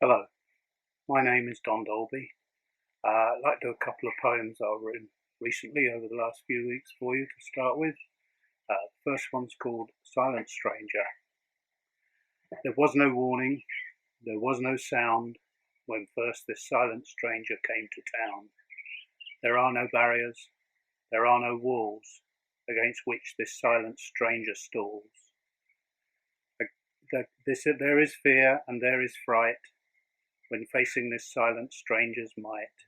Hello, my name is Don Dolby. I'd like to do a couple of poems I've written recently over the last few weeks for you to start with. The first one's called Silent Stranger. There was no warning, there was no sound when first this silent stranger came to town. There are no barriers, there are no walls against which this silent stranger stalls. There is fear and there is fright when facing this silent stranger's might.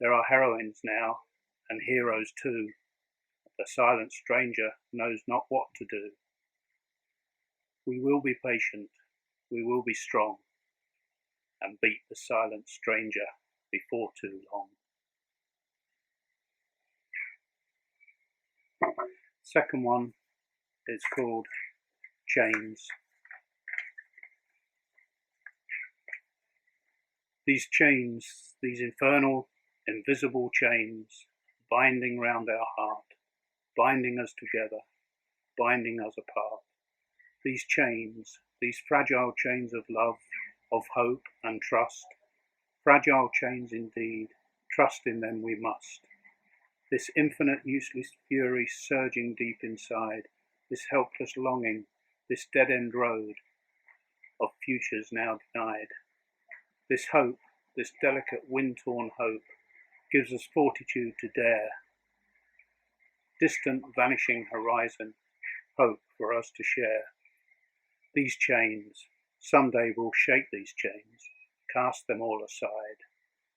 There are heroines now, and heroes too. The silent stranger knows not what to do. We will be patient, we will be strong, and beat the silent stranger before too long. Second one is called Chains. These chains, these infernal, invisible chains, binding round our heart, binding us together, binding us apart. These chains, these fragile chains of love, of hope and trust, fragile chains indeed, trust in them we must. This infinite useless fury surging deep inside, this helpless longing, this dead-end road of futures now denied. This hope, this delicate wind-torn hope, gives us fortitude to dare. Distant vanishing horizon, hope for us to share. These chains, someday we'll shake these chains, cast them all aside.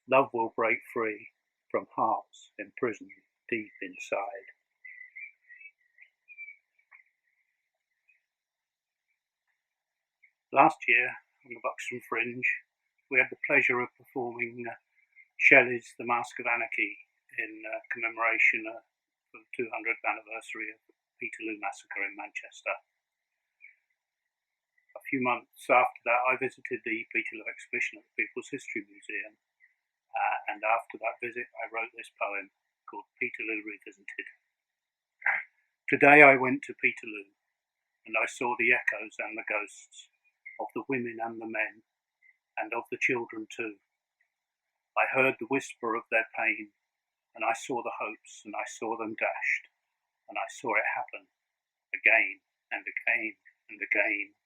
Love will break free from hearts imprisoned deep inside. Last year, on the Buxton Fringe, we had the pleasure of performing Shelley's The Mask of Anarchy in commemoration of the 200th anniversary of the Peterloo Massacre in Manchester. A few months after that, I visited the Peterloo exhibition at the People's History Museum, and after that visit I wrote this poem called Peterloo Revisited. Today I went to Peterloo, and I saw the echoes and the ghosts of the women and the men, and of the children too. I heard the whisper of their pain, and I saw the hopes, and I saw them dashed, and I saw it happen again and again and again.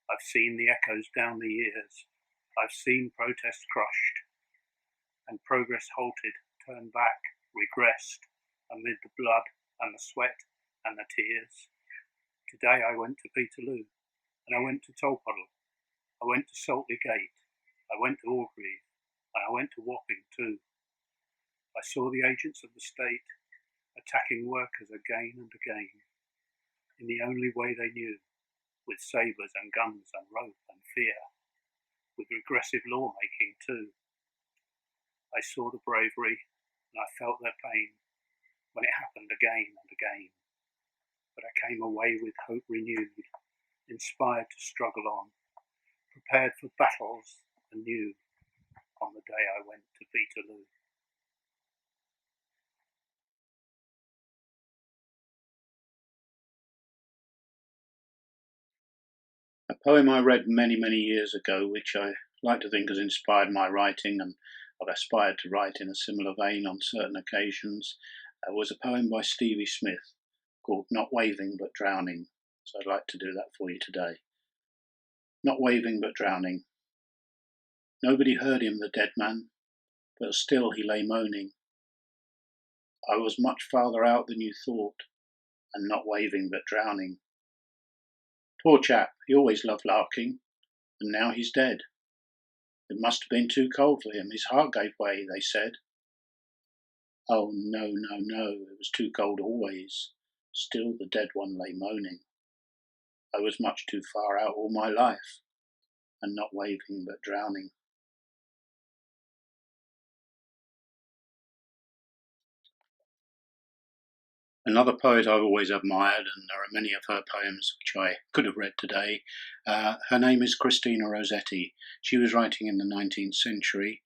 I've seen the echoes down the years, I've seen protest crushed, and progress halted, turned back, regressed, amid the blood and the sweat and the tears. Today I went to Peterloo, and I went to Tolpuddle, I went to Saltley Gate, I went to Orgreave, and I went to Wapping too. I saw the agents of the state attacking workers again and again, in the only way they knew, with sabres and guns and rope and fear, with regressive lawmaking too. I saw the bravery, and I felt their pain, when it happened again and again. But I came away with hope renewed, inspired to struggle on, prepared for battles anew on the day I went to Peterloo. A poem I read many, many years ago, which I like to think has inspired my writing, and I've aspired to write in a similar vein on certain occasions, was a poem by Stevie Smith called Not Waving But Drowning. So I'd like to do that for you today. Not waving but drowning. Nobody heard him, the dead man, but still he lay moaning. I was much farther out than you thought, and not waving but drowning. Poor chap, he always loved larking, and now he's dead. It must have been too cold for him, his heart gave way, they said. Oh no, no, no, it was too cold always, still the dead one lay moaning. I was much too far out all my life, and not waving but drowning. Another poet I've always admired, and there are many of her poems which I could have read today. Her name is Christina Rossetti. She was writing in the 19th century,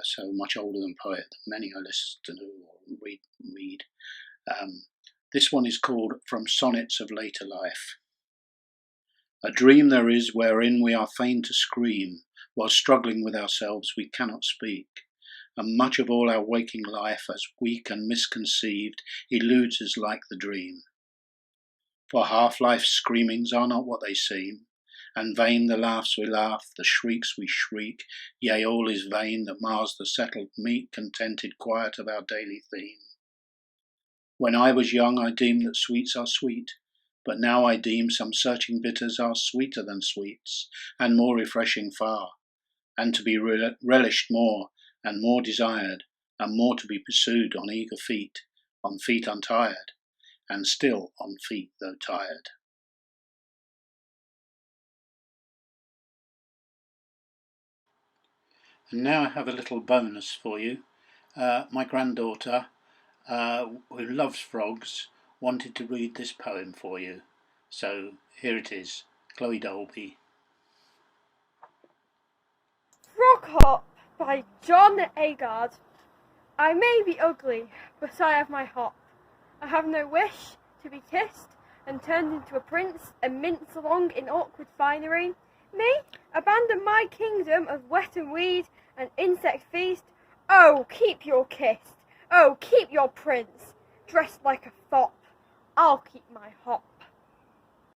so much older than poet than many I listen to or read. This one is called From Sonnets of Later Life. A dream there is wherein we are fain to scream, while struggling with ourselves we cannot speak, and much of all our waking life, as weak and misconceived, eludes us like the dream. For half life's screamings are not what they seem, and vain the laughs we laugh, the shrieks we shriek, yea, all is vain that mars the settled, meek, contented quiet of our daily theme. When I was young I deemed that sweets are sweet, but now I deem some searching bitters are sweeter than sweets, and more refreshing far, and to be relished more, and more desired, and more to be pursued on eager feet, on feet untired, and still on feet though tired. And now I have a little bonus for you. My granddaughter, who loves frogs, wanted to read this poem for you. So here it is, Chloe Dolby. Frog Hop by John Agard. I may be ugly, but I have my hop. I have no wish to be kissed and turned into a prince and mince along in awkward finery. Me, abandon my kingdom of wet and weed and insect feast. Oh, keep your kissed. Oh, keep your prince. Dressed like a fop, I'll keep my hop.